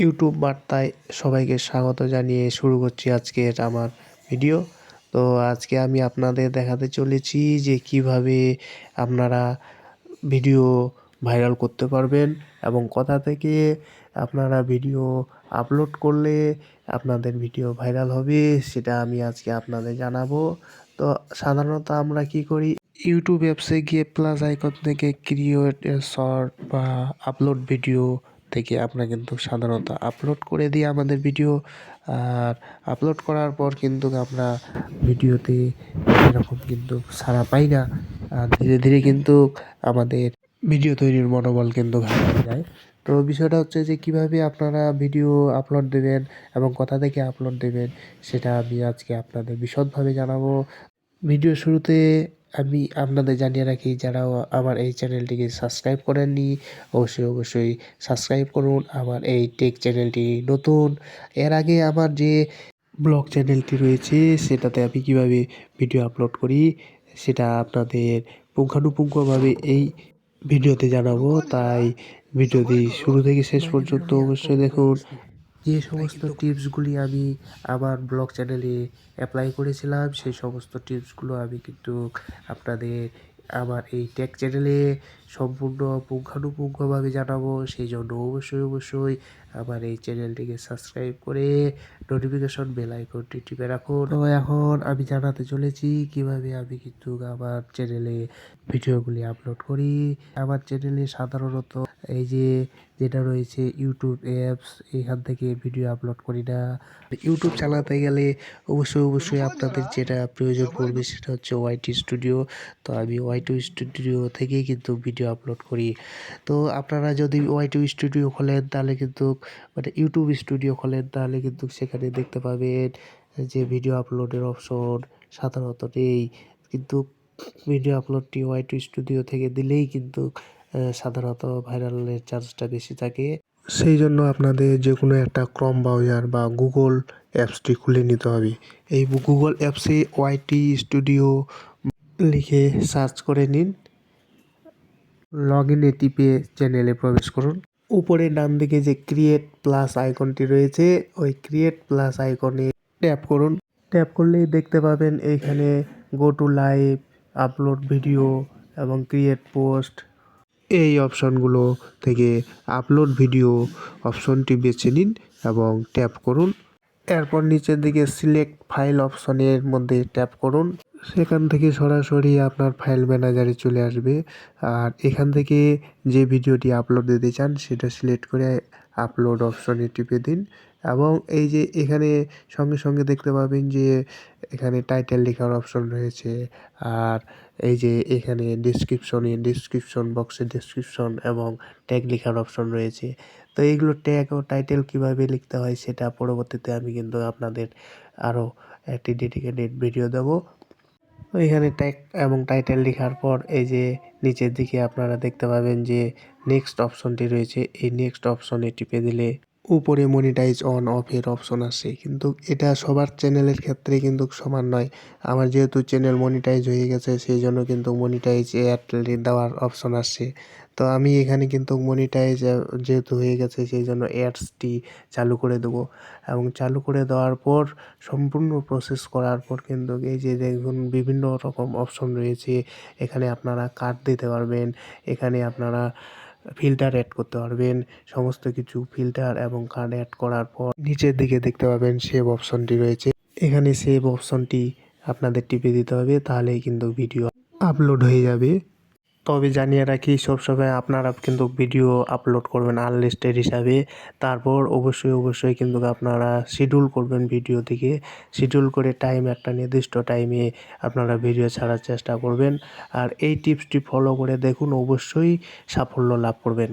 YouTube বার্তায় সবাইকে স্বাগত জানিয়ে শুরু করছি আজকের আমার ভিডিও। তো আজকে আমি আপনাদের দেখাতে চলেছি যে কিভাবে আপনারা ভিডিও ভাইরাল করতে পারবেন এবং কোথা থেকে আপনারা ভিডিও আপলোড করলে আপনাদের ভিডিও ভাইরাল হবে সেটা আমি আজকে আপনাদের জানাবো। তো সাধারণত আমরা কি করি, ইউটিউব অ্যাপসে গিয়ে প্লাস আইকন থেকে ক্রিয়েট এ শর্ট বা আপলোড ভিডিও থেকে আমরা কিন্তু সাধারণত আপলোড করে দিই আমাদের ভিডিও। আর আপলোড করার পর কিন্তু আমরা ভিডিওতে এরকম কিন্তু সাড়া পাই না। আর ধীরে ধীরে কিন্তু আমাদের ভিডিও তৈরির মনোবল কিন্তু হারিয়ে যায়। তো বিষয়টা হচ্ছে যে কিভাবে আপনারা ভিডিও আপলোড দেবেন এবং কোথা থেকে আপলোড দেবেন সেটা আমি আজকে আপনাদের বিশদভাবে জানাবো। ভিডিও শুরুতে আমি আপনাদের জানিয়ে রাখি, যারাও আমার এই চ্যানেলটিকে সাবস্ক্রাইব করেননি অবশ্যই সাবস্ক্রাইব করুন। আমার এই টেক চ্যানেলটি নতুন। এর আগে আমার যে ব্লগ চ্যানেলটি রয়েছে সেটাতে আমি কীভাবে ভিডিও আপলোড করি সেটা আপনাদের পুঙ্খানুপুঙ্খভাবে এই ভিডিওতে জানাবো। তাই ভিডিওটি শুরু থেকে শেষ পর্যন্ত অবশ্যই দেখুন। যে সমস্ত টিপসগুলি আমি আমার ব্লগ চ্যানেলে অ্যাপ্লাই করেছিলাম সেই সমস্ত টিপসগুলো আমি কিন্তু আপনাদের আমার এই টেক চ্যানেলে সম্পূর্ণ পুঙ্খানুপুঙ্খভাবে জানাবো। সেই জন্য অবশ্যই আমার এই চ্যানেলটিকে সাবস্ক্রাইব করে নোটিফিকেশন বেল আইকনটি টিপে রাখুন। তো এখন আমি জানাতে চলেছি কিভাবে আমি কিন্তু আমার চ্যানেলে ভিডিওগুলি আপলোড করি। আমার চ্যানেলে সাধারণত এই যেটা রয়েছে ইউটিউব অ্যাপস, এখান থেকে ভিডিও আপলোড করি না। ইউটিউব চালাতে গেলে অবশ্যই আপনাদের যেটা প্রয়োজন পড়বে সেটা হচ্ছে ওয়াইটি স্টুডিও। তো আমি ওয়াইটি স্টুডিও থেকেই কিন্তু ভিডিও আপলোড করি। তো আপনারা যদি ওয়াইটি স্টুডিও খোলেন তাহলে কিন্তু ইউটিউব স্টুডিও খোলেন তাহলে কিন্তু সেখানে দেখতে পাবেন যে ভিডিও আপলোডের অপশন সাধারণত নেই। কিন্তু ভিডিও আপলোডটি ওয়াইটি স্টুডিও থেকে দিলেই কিন্তু সাধারণত ভাইরালের চান্সটা বেশি থাকে। সেই জন্য আপনাদের যে কোনো একটা ক্রোম ব্রাউজার বা গুগল অ্যাপসটি খুলে নিতে হবে। এই গুগল অ্যাপসে ওয়াইটি স্টুডিও লিখে সার্চ করে নিন। লগ ইনে টিপে চ্যানেলে প্রবেশ করুন। উপরে ডান দিকে যে ক্রিয়েট প্লাস আইকনটি রয়েছে ওই ক্রিয়েট প্লাস আইকনে ট্যাপ করুন। ট্যাপ করলেই দেখতে পাবেন এইখানে go to live, upload video এবং ক্রিয়েট পোস্ট, এই অপশনগুলো থেকে আপলোড ভিডিও অপশনটি বেছে নিন এবং ট্যাপ করুন। এরপর নিচের দিকে সিলেক্ট ফাইল অপশনের মধ্যে ট্যাপ করুন। সেখান থেকে সরাসরি আপনার ফাইল ম্যানেজারে চলে আসবে। আর এখান থেকে যে ভিডিওটি আপলোড দিতে চান সেটা সিলেক্ট করে আপলোড অপশনে টিপে দিন এবং এই যে এখানে সঙ্গে দেখতে পাবেন যে এখানে টাইটেল লেখার অপশন রয়েছে। আর এই যে এখানে ডিসক্রিপশন বক্সে ডেসক্রিপশন এবং ট্যাগ লেখার অপশন রয়েছে। তো এইগুলো ট্যাগ ও টাইটেল কীভাবে লিখতে হয় সেটা পরবর্তীতে আমি কিন্তু আপনাদের আরও একটি ডেডিকেটেড ভিডিও দেবো। এখানে ট্যাগ এবং টাইটেল লেখার পর এই যে নিচের দিকে আপনারা দেখতে পাবেন যে নেক্সট অপশনটি রয়েছে। এই নেক্সট অপশনে টিপে দিলে উপরে মনিটাইজ অন অফ এর অপশন আসে, কিন্তু এটা সবার চ্যানেলের ক্ষেত্রে কিন্তু সমান নয়। আমার যেহেতু চ্যানেল মনিটাইজ হয়ে গেছে সেই জন্য কিন্তু মনিটাইজ অ্যাড দেওয়ার অপশন আসছে। তো আমি এখানে কিন্তু মনিটাইজ যেহেতু হয়ে গেছে সেই জন্য অ্যাডসটি চালু করে দেবো এবং চালু করে দেওয়ার পর সম্পূর্ণ প্রসেস করার পর কিন্তু এই যে দেখুন বিভিন্ন রকম অপশন রয়েছে। এখানে আপনারা কাট দিতে পারবেন, এখানে আপনারা ফিল্টার অ্যাড করতে পারবেন। সমস্ত কিছু ফিল্টার এবং কাট অ্যাড করার পর নিচের দিকে দেখতে পাবেন সেভ অপশনটি রয়েছে। এখানে সেভ অপশনটি আপনাদের টিপে দিতে হবে, তাহলেই কিন্তু ভিডিও আপলোড হয়ে যাবে। তবে জানিয়ে রাখি সবসময় আপনারা কিন্তু ভিডিও আপলোড করবেন আনলিস্টেড হিসাবে। তারপর অবশ্যই কিন্তু আপনারা শিডিউল করবেন ভিডিও থেকে। শিডিউল করে একটা নির্দিষ্ট টাইমে আপনারা ভিডিও ছাড়ার চেষ্টা করবেন। আর এই টিপসটি ফলো করে দেখুন, অবশ্যই সাফল্য লাভ করবেন।